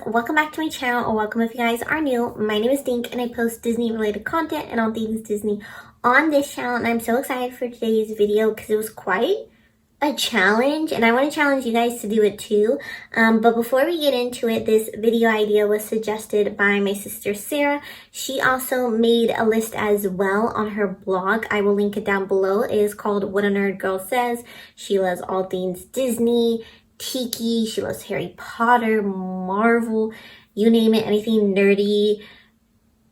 welcome back to my channel, or welcome if you guys are new. My name is Dink and I post Disney related content and all things Disney on this channel, and I'm so excited for today's video because it was quite a challenge and I want to challenge you guys to do it too. But before we get into it, this video idea was suggested by my sister Sarah. She also made a list as well on her blog. I will link it down below. It is called What a Nerd Girl Says. She loves all things Disney, Tiki, she loves Harry Potter, Marvel, you name it, anything nerdy,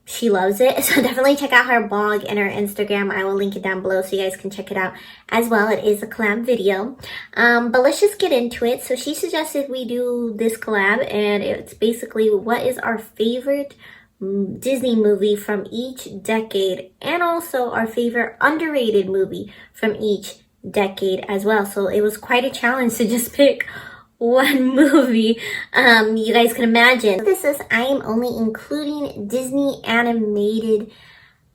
she loves it. So definitely check out her blog and her Instagram. I will link it down below so you guys can check it out as well. It is a collab video. But let's just get into it. So she suggested we do this collab, and it's basically what is our favorite Disney movie from each decade, and also our favorite underrated movie from each decade as well. So it was quite a challenge to just pick one movie. You guys can imagine. This is, I am only including Disney animated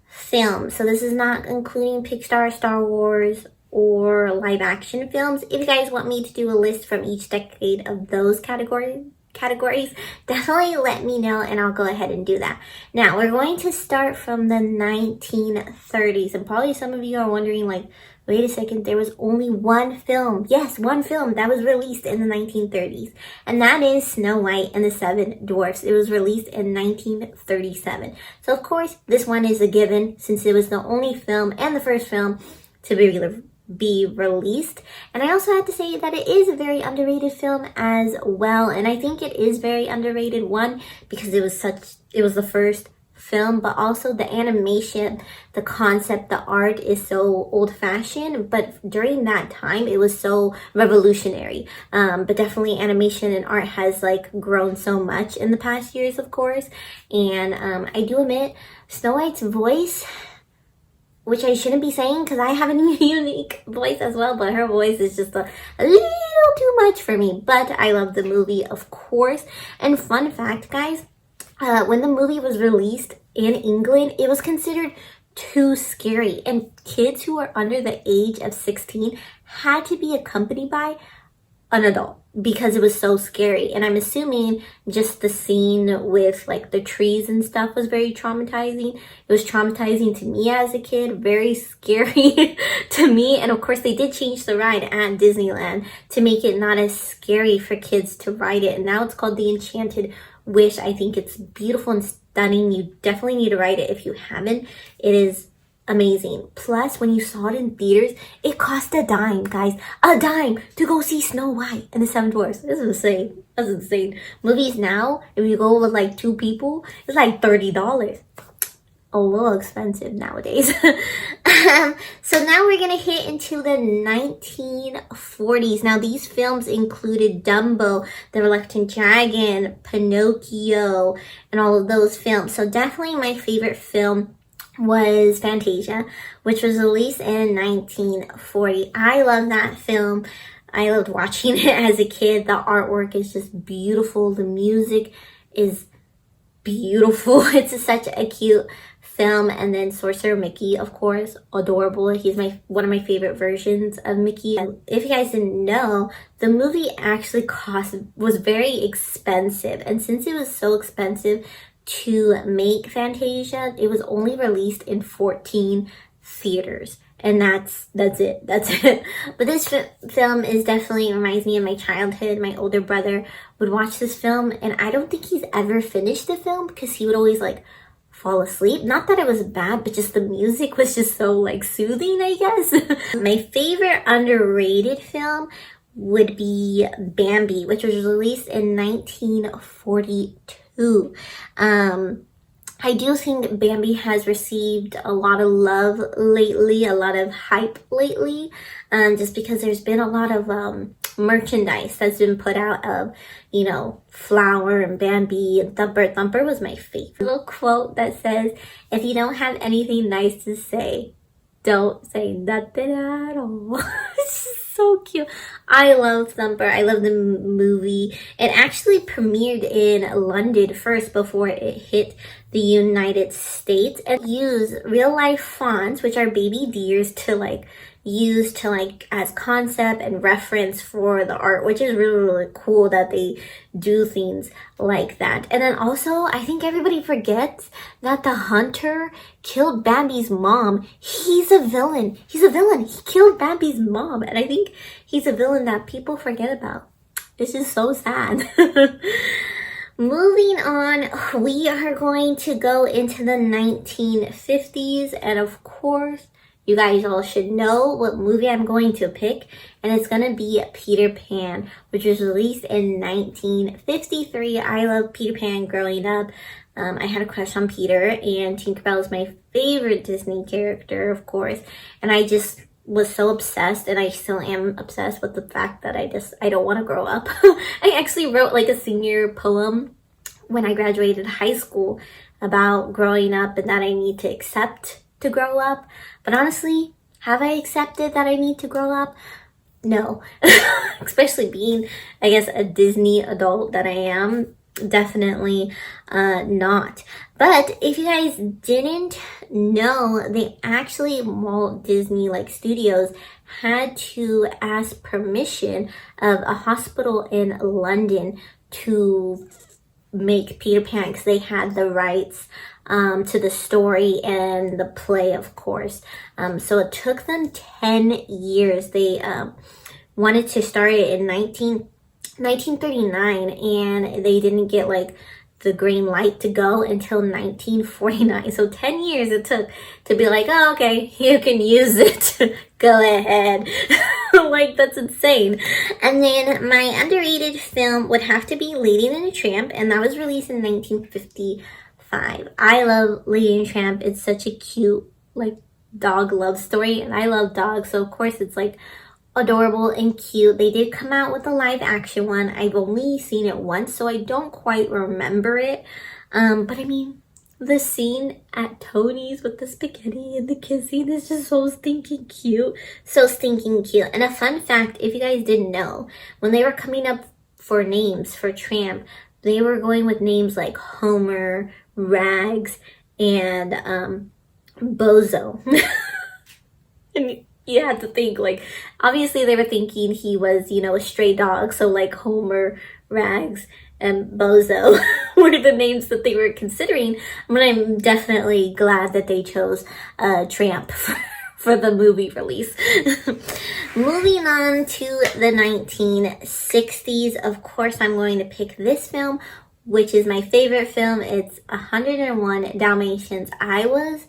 films. So this is not including Pixar, Star Wars, or live action films. If you guys want me to do a list from each decade of those categories, definitely let me know and I'll go ahead and do that. Now we're going to start from the 1930s, and probably some of you are wondering, like, wait a second, there was only one film. Yes, one film that was released in the 1930s, and that is Snow White and the Seven Dwarfs. It was released in 1937. So of course this one is a given since it was the only film and the first film to be released. And I also have to say that it is a very underrated film as well, and I think it is very underrated, one, because it was the first film, but also the animation, the concept, the art is so old-fashioned, but during that time it was so revolutionary. But definitely animation and art has like grown so much in the past years, of course. And I do admit Snow White's voice, which I shouldn't be saying because I have a unique voice as well, but her voice is just a little too much for me. But I love the movie, of course. And fun fact, guys, when the movie was released in England, it was considered too scary, and kids who were under the age of 16 had to be accompanied by an adult because it was so scary. And I'm assuming just the scene with like the trees and stuff was very traumatizing. It was traumatizing to me as a kid, very scary to me. And of course they did change the ride at Disneyland to make it not as scary for kids to ride it, and now it's called the Enchanted Wish. I think it's beautiful and stunning. You definitely need to ride it if you haven't. It is amazing. Plus, when you saw it in theaters, it cost a dime, guys. A dime to go see Snow White and the Seven Dwarfs. This is insane. That's insane. Movies now, if you go with like two people, it's like $30. A little expensive nowadays. So now we're gonna hit into the 1940s. Now these films included Dumbo, The Reluctant Dragon, Pinocchio, and all of those films. So definitely my favorite film was Fantasia, which was released in 1940. I love that film. I loved watching it as a kid. The artwork is just beautiful. The music is beautiful. It's such a cute film. And then Sorcerer Mickey, of course, adorable. He's one of my favorite versions of Mickey. If you guys didn't know, the movie actually was very expensive, and since it was so expensive to make Fantasia, it was only released in 14 theaters. And that's it. But this film is definitely reminds me of my childhood. My older brother would watch this film, and I don't think he's ever finished the film because he would always like fall asleep. Not that it was bad, but just the music was just so like soothing, I guess. My favorite underrated film would be Bambi, which was released in 1942. I do think Bambi has received a lot of love lately, a lot of hype lately, just because there's been a lot of merchandise that's been put out of, you know, Flower and Bambi and Thumper. Thumper was my favorite. A little quote that says, if you don't have anything nice to say, don't say nothing at all. It's just so cute. I love Thumper. I love the movie. It actually premiered in London first before it hit the United States, and use real life fonts, which are baby deers, to like used to like as concept and reference for the art, which is really, really cool that they do things like that. And then also, I think everybody forgets that the hunter killed Bambi's mom. He's a villain. He's a villain. He killed Bambi's mom. And I think he's a villain that people forget about. This is so sad. Moving on, we are going to go into the 1950s, and of course, you guys all should know what movie I'm going to pick, and it's going to be Peter Pan, which was released in 1953. I love Peter Pan growing up. I had a crush on Peter, and Tinkerbell is my favorite Disney character, of course, and I just was so obsessed, and I still am obsessed with the fact that I don't want to grow up. I actually wrote like a senior poem when I graduated high school about growing up and that I need to accept to grow up. But honestly, have I accepted that I need to grow up? No. Especially being, I guess, a Disney adult that I am. Definitely not. But if you guys didn't know, they actually, Walt Disney like studios had to ask permission of a hospital in London to make Peter Pan because they had the rights to the story and the play, of course. So it took them 10 years. They wanted to start it in 1939, and they didn't get like the green light to go until 1949. So 10 years it took to be like, oh, okay, you can use it. Go ahead. Like, that's insane. And then my underrated film would have to be Lady and the Tramp, and that was released in 1955. I love Lady and the Tramp. It's such a cute, like, dog love story, and I love dogs, so of course it's like adorable and cute. They did come out with a live action one. I've only seen it once, so I don't quite remember it. But I mean, the scene at Tony's with the spaghetti and the kissing is just so stinking cute. So stinking cute. And a fun fact, if you guys didn't know, when they were coming up for names for Tramp, they were going with names like Homer, Rags, and Bozo. And you had to think, like, obviously they were thinking he was, you know, a stray dog. So like Homer, Rags, and Bozo were the names that they were considering. But I'm definitely glad that they chose Tramp for the movie release. Moving on to the 1960s, of course I'm going to pick this film, which is my favorite film. It's 101 Dalmatians. I was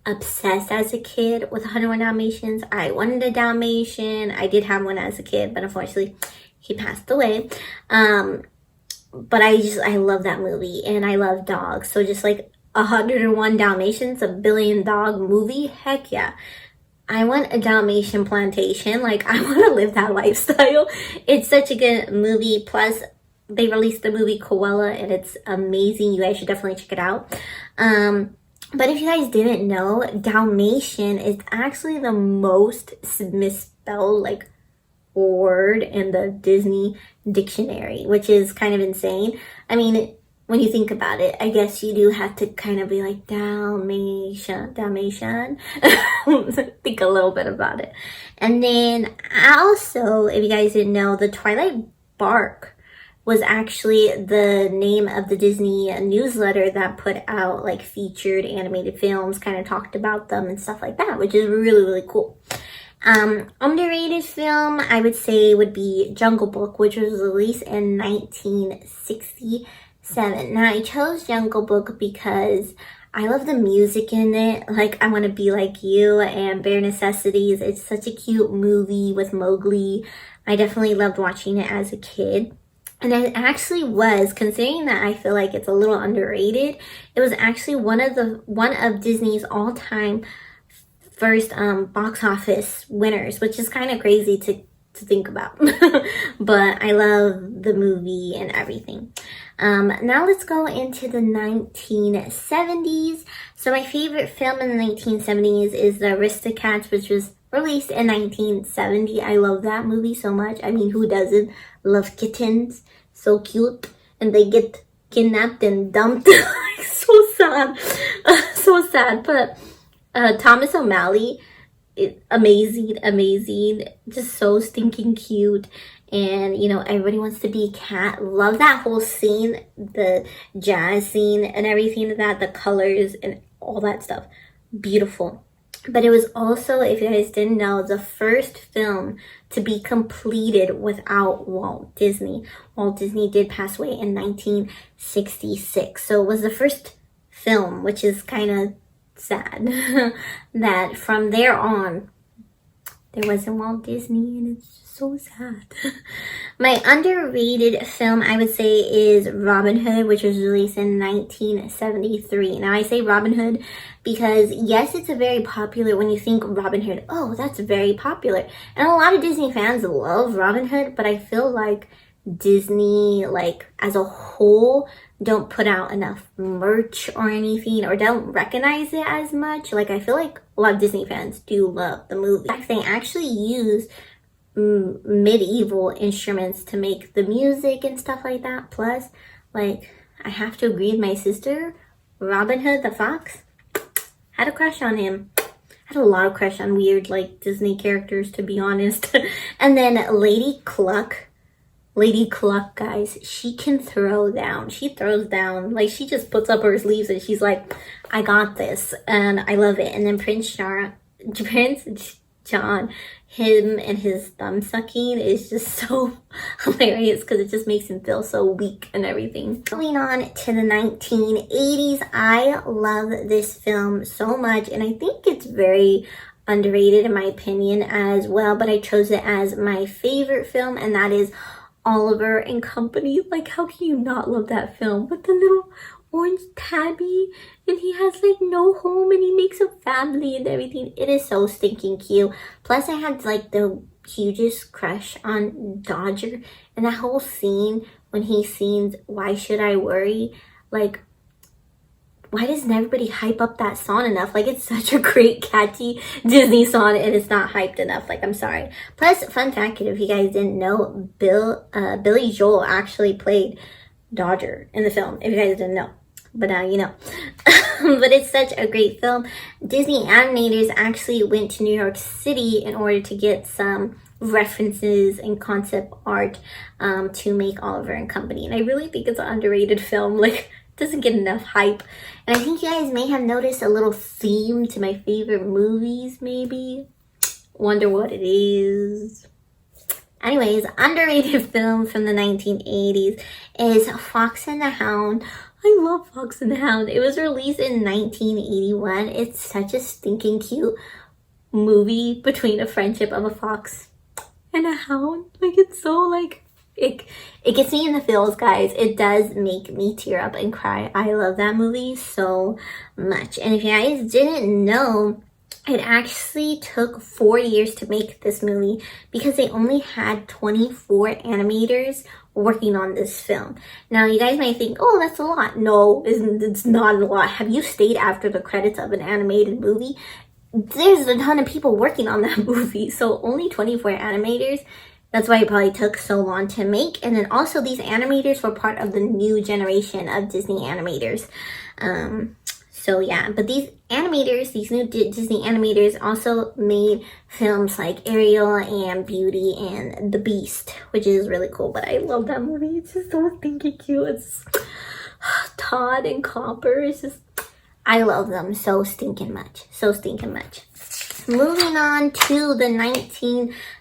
obsessed as a kid with 101 Dalmatians. I wanted a Dalmatian. I did have one as a kid, but unfortunately he passed away. But I love that movie, and I love dogs. So just like 101 Dalmatians, a billion dog movie, heck yeah. I want a Dalmatian plantation. Like, I want to live that lifestyle. It's such a good movie. Plus, they released the movie Cruella, and it's amazing. You guys should definitely check it out. But if you guys didn't know, Dalmatian is actually the most misspelled, like, word in the Disney dictionary, which is kind of insane. I mean, when you think about it, I guess you do have to kind of be like, Dalmatian. Think a little bit about it. And then also, if you guys didn't know, the Twilight Bark was actually the name of the Disney newsletter that put out like featured animated films, kind of talked about them and stuff like that, which is really, really cool. Underrated film, I would say, would be Jungle Book, which was released in 1967. Now, I chose Jungle Book because I love the music in it. Like, I Want to Be Like You and Bare Necessities. It's such a cute movie with Mowgli. I definitely loved watching it as a kid. And it actually was, considering that I feel like it's a little underrated, it was actually one of Disney's all-time first box office winners, which is kind of crazy to think about. But I love the movie and everything. Now let's go into the 1970s. So my favorite film in the 1970s is The Aristocats, which was released in 1970. I love that movie so much. I mean, who doesn't love kittens? So cute. And they get kidnapped and dumped. So sad. So sad. But Thomas O'Malley amazing, just so stinking cute. And you know, everybody wants to be a cat. Love that whole scene, the jazz scene and everything of that, the colors and all that stuff. Beautiful. But it was also, if you guys didn't know, the first film to be completed without Walt Disney. Walt Disney did pass away in 1966. So it was the first film, which is kind of sad, that from there on, there wasn't Walt Disney, and it's so sad. My underrated film, I would say, is Robin Hood, which was released in 1973. Now, I say Robin Hood because, yes, it's a very popular, when you think Robin Hood, oh, that's very popular. And a lot of Disney fans love Robin Hood, but I feel like Disney, like, as a whole, don't put out enough merch or anything, or don't recognize it as much. Like, I feel like a lot of Disney fans do love the movie. They actually use medieval instruments to make the music and stuff like that. Plus, like, I have to agree with my sister, Robin Hood the Fox, had a crush on him. Had a lot of crush on weird, like, Disney characters, to be honest. And then Lady Cluck, guys, she can throw down. She throws down. Like, she just puts up her sleeves and she's like, I got this. And I love it. And then Prince John, him and his thumb sucking is just so hilarious because it just makes him feel so weak and everything. Going on to the 1980s, I love this film so much, and I think it's very underrated in my opinion as well, but I chose it as my favorite film, and that is Oliver and Company. Like, how can you not love that film? With the little orange tabby, and he has like no home, and he makes a family and everything. It is so stinking cute. Plus, I had like the hugest crush on Dodger, and that whole scene when he sings Why Should I Worry, like, why doesn't everybody hype up that song enough? Like, it's such a great, catchy Disney song, and it's not hyped enough. Like, I'm sorry. Plus, fun fact, if you guys didn't know, Billy Joel actually played Dodger in the film, if you guys didn't know. But now you know. But it's such a great film. Disney animators actually went to New York City in order to get some references and concept art to make Oliver and Company. And I really think it's an underrated film. Like, doesn't get enough hype. And I think you guys may have noticed a little theme to my favorite movies, maybe. Wonder what it is. Anyways, underrated film from the 1980s is Fox and the Hound. I love Fox and the Hound. It was released in 1981. It's such a stinking cute movie between a friendship of a fox and a hound. Like, it's so, like, it gets me in the feels, guys. It does make me tear up and cry. I love that movie so much. And if you guys didn't know, it actually took 4 years to make this movie because they only had 24 animators working on this film. Now, you guys might think, oh, that's a lot. No, it's not a lot. Have you stayed after the credits of an animated movie? There's a ton of people working on that movie. So only 24 animators. That's why it probably took so long to make. And then also, these animators were part of the new generation of Disney animators. So yeah, but these animators, these new Disney animators also made films like Ariel and Beauty and The Beast, which is really cool. But I love that movie. It's just so stinking cute. It's Todd and Copper. It's just, I love them so stinking much. So stinking much. Moving on to the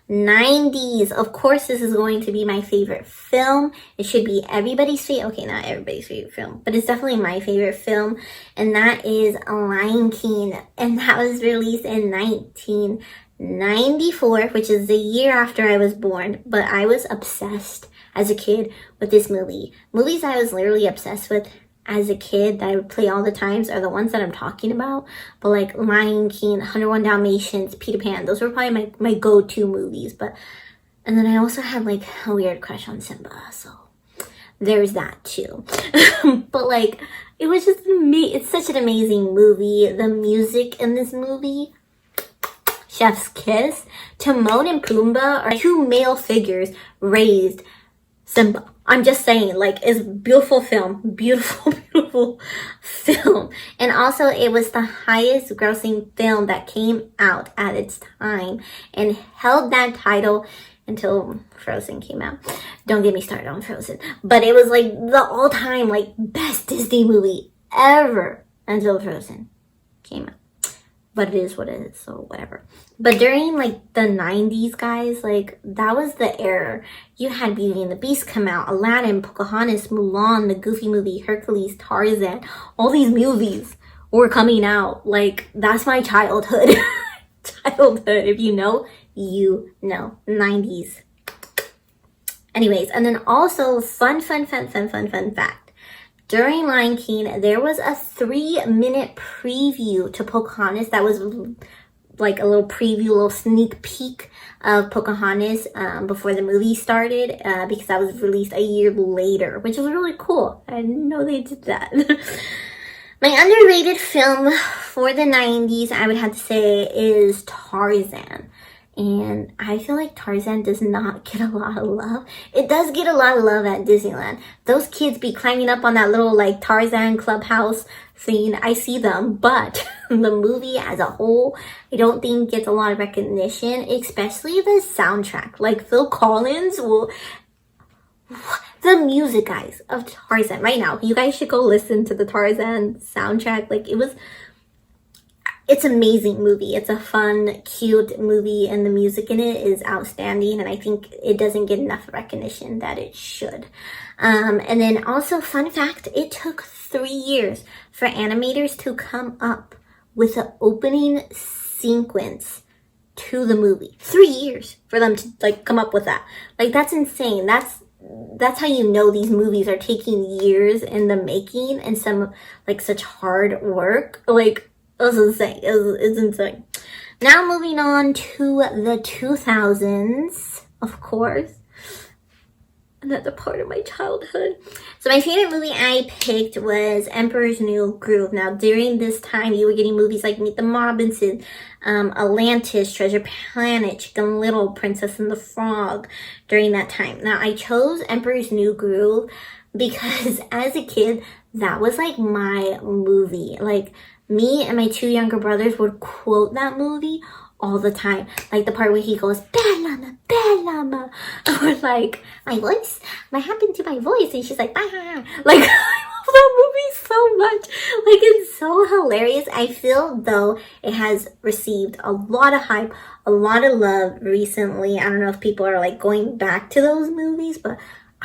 1990s. Of course, this is going to be my favorite film. It should be everybody's favorite. Okay, not everybody's favorite film, but it's definitely my favorite film. And that is Lion King. And that was released in 1994, which is the year after I was born. But I was obsessed as a kid with this movie. Movies I was literally obsessed with as a kid that I would play all the times are the ones that I'm talking about. But like Lion King, 101 Dalmatians, Peter Pan, those were probably my go-to movies. And then I also had like a weird crush on Simba, so there's that too. But like, it was just it's such an amazing movie. The music in this movie, Chef's Kiss, Timon and Pumbaa are two male figures raised Simba. I'm just saying, like, it's a beautiful film. Beautiful, beautiful beautiful film. And also it was the highest grossing film that came out at its time and held that title until Frozen came out. Don't get me started on Frozen. But it was like the all-time like best Disney movie ever until Frozen came out. But it is what it is, so whatever. But during like the 90s, guys, like that was the era. You had Beauty and the Beast come out, Aladdin, Pocahontas, Mulan, the Goofy movie, Hercules, Tarzan. All these movies were coming out. Like that's my childhood. Childhood. If you know, you know. 90s. Anyways, and then also fun fact. During Lion King, there was a 3-minute preview to Pocahontas that was like a little preview, a little sneak peek of Pocahontas before the movie started because that was released a year later, which was really cool. I didn't know they did that. My underrated film for the 90s, I would have to say, is Tarzan. And I feel like Tarzan does not get a lot of love. It does get a lot of love at Disneyland. Those kids be climbing up on that little like Tarzan clubhouse scene. I see them, but the movie as a whole, I don't think gets a lot of recognition, especially the soundtrack. Like Phil Collins will... The music, guys, of Tarzan right now. You guys should go listen to the Tarzan soundtrack. Like it's an amazing movie. It's a fun, cute movie, and the music in it is outstanding, and I think it doesn't get enough recognition that it should. And then also, fun fact, it took 3 years for animators to come up with an opening sequence to the movie. 3 years for them to like come up with that. Like that's insane. That's how you know these movies are taking years in the making and some like such hard work. Like it's insane. It's insane. Now moving on to the 2000s, of course. Another part of my childhood. So my favorite movie I picked was Emperor's New Groove. Now during this time, you were getting movies like Meet the Robinsons, Atlantis, Treasure Planet, Chicken Little, Princess and the Frog during that time. Now I chose Emperor's New Groove because as a kid, that was like my movie. Like me and my 2 younger brothers would quote that movie all the time. Like the part where he goes, Bellama, Bellama. Or like, my voice, what happened to my voice? And she's like, bah. Like, I love that movie so much. Like, it's so hilarious. I feel though it has received a lot of hype, a lot of love recently. I don't know if people are like going back to those movies, but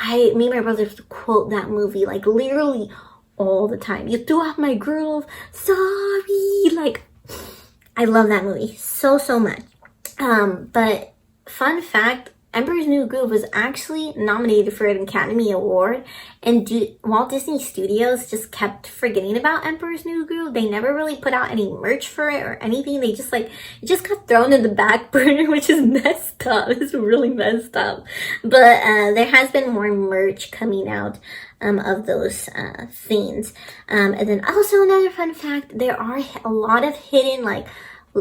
me and my brothers quote that movie like literally all the time. You threw off my groove. Sorry. Like, I love that movie so much. But fun fact, Emperor's New Groove was actually nominated for an Academy Award, and Walt Disney Studios just kept forgetting about Emperor's New Groove. They never really put out any merch for it or anything. They just like, it just got thrown in the back burner, which is messed up. It's really messed up. But there has been more merch coming out of those scenes. And then also another fun fact, there are a lot of hidden, like,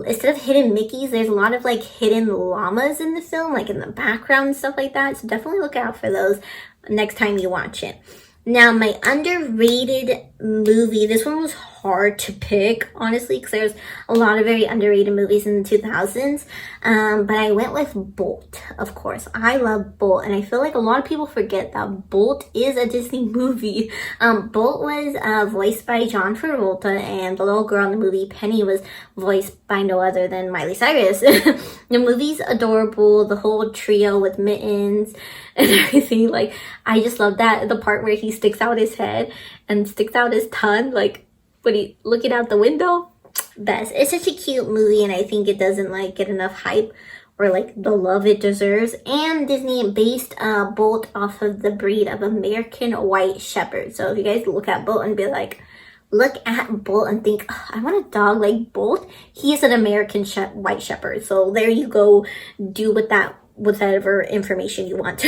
instead of hidden Mickeys, there's a lot of like hidden llamas in the film, like in the background and stuff like that. So definitely look out for those next time you watch it. Now, my underrated movie, this one was hard to pick, honestly, because there's a lot of very underrated movies in the 2000s. But I went with Bolt, of course. I love Bolt, and I feel like a lot of people forget that Bolt is a Disney movie. Bolt was voiced by John Travolta, and the little girl in the movie, Penny, was voiced by no other than Miley Cyrus. The movie's adorable, the whole trio with mittens and everything. Like, I just love that, the part where he sticks out his head and sticks out his tongue, like when he looking out the window. Best. It's such a cute movie, and I think it doesn't like get enough hype or like the love it deserves. And Disney based Bolt off of the breed of American White Shepherd. So if you guys look at Bolt and be like, look at Bolt and think, oh, I want a dog like Bolt, he is an American White Shepherd. So there you go, do with that whatever information you want.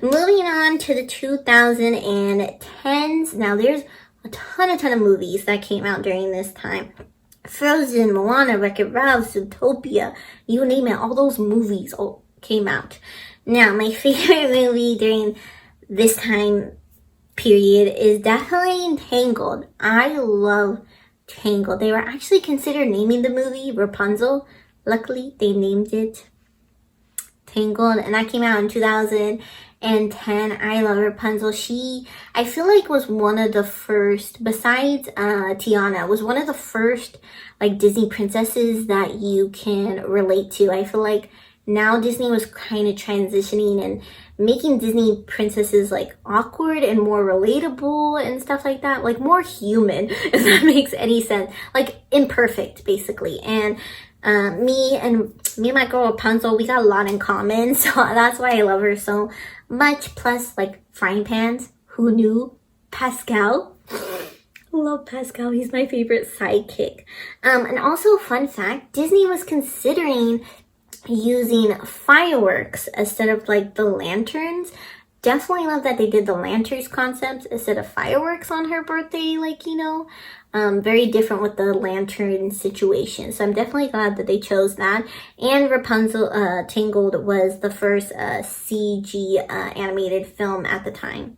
Moving on to the 2010s. Now there's a ton of movies that came out during this time. Frozen, Moana, Wreck-It Ralph, Zootopia, you name it, all those movies all came out. Now, my favorite movie during this time period is definitely Tangled. I love Tangled. They were actually considered naming the movie Rapunzel. Luckily, they named it Tangled, and that came out in 2010. I love Rapunzel. I feel like was one of the first, besides Tiana, was one of the first like Disney princesses that you can relate to. I feel like now Disney was kind of transitioning and making Disney princesses like awkward and more relatable and stuff like that, like more human, if that makes any sense, like imperfect basically. And me and my girl Rapunzel, we got a lot in common, so that's why I love her so much. Plus, like frying pans. Who knew? Pascal. Love Pascal. He's my favorite sidekick. And also, fun fact: Disney was considering using fireworks instead of like the lanterns. Definitely love that they did the lanterns concepts instead of fireworks on her birthday, like, you know. Very different with the lantern situation. So I'm definitely glad that they chose that. And Rapunzel Tangled was the first CG animated film at the time.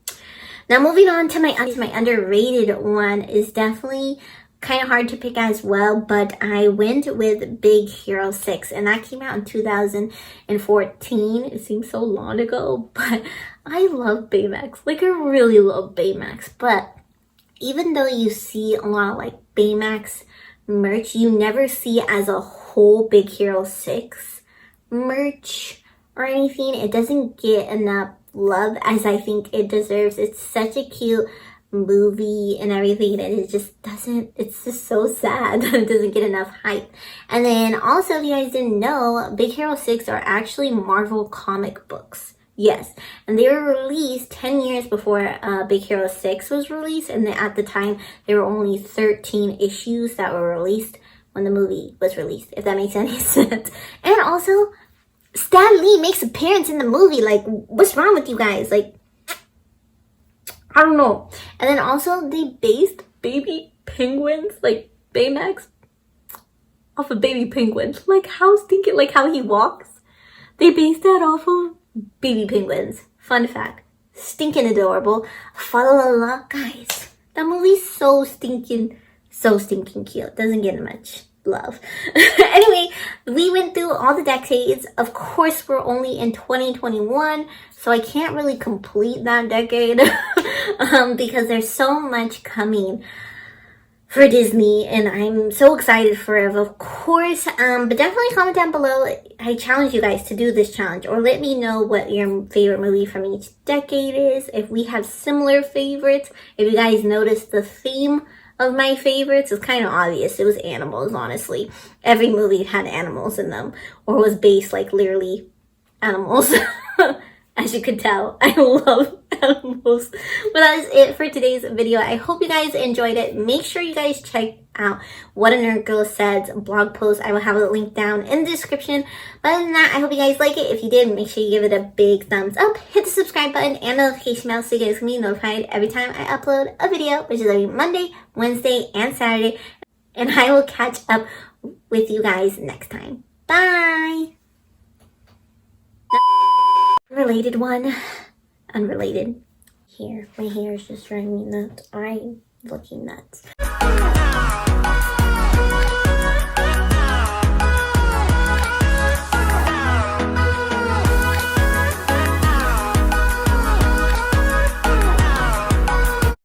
Now moving on to my underrated one is definitely kind of hard to pick as well, but I went with Big Hero 6, and that came out in 2014. It seems so long ago, but I love Baymax. Like, I really love Baymax, but even though you see a lot of like Baymax merch, you never see as a whole Big Hero 6 merch or anything. It doesn't get enough love as I think it deserves. It's such a cute movie and everything, and it just doesn't, it's just so sad that it doesn't get enough hype. And then also, if you guys didn't know, Big Hero 6 are actually Marvel comic books. Yes, and they were released 10 years before Big Hero 6 was released, and at the time, there were only 13 issues that were released when the movie was released, if that makes any sense. And also, Stan Lee makes an appearance in the movie. Like, what's wrong with you guys? Like, I don't know. And then also, they based baby penguins, like Baymax, off of baby penguins. Like, how stinking, like how he walks. They based that off of baby penguins. Fun fact. Stinking adorable. Fa la la la. Guys, that movie's so stinking cute. Doesn't get much love. Anyway, we went through all the decades. Of course, we're only in 2021, so I can't really complete that decade because there's so much coming for Disney, and I'm so excited for it, of course. But definitely comment down below. I challenge you guys to do this challenge, or let me know what your favorite movie from each decade is. If we have similar favorites, if you guys notice the theme of my favorites, it's kind of obvious. It was animals, honestly. Every movie had animals in them, or was based like literally animals. As you could tell, I love animals. But that is it for today's video. I hope you guys enjoyed it. Make sure you guys check out What a Nerd Girl Said's blog post. I will have it linked down in the description. But other than that, I hope you guys like it. If you did, make sure you give it a big thumbs up. Hit the subscribe button and notification bell so you guys can be notified every time I upload a video, which is every Monday, Wednesday, and Saturday. And I will catch up with you guys next time. Bye! Related one. Unrelated. Here, my hair is just driving me nuts. I'm looking nuts.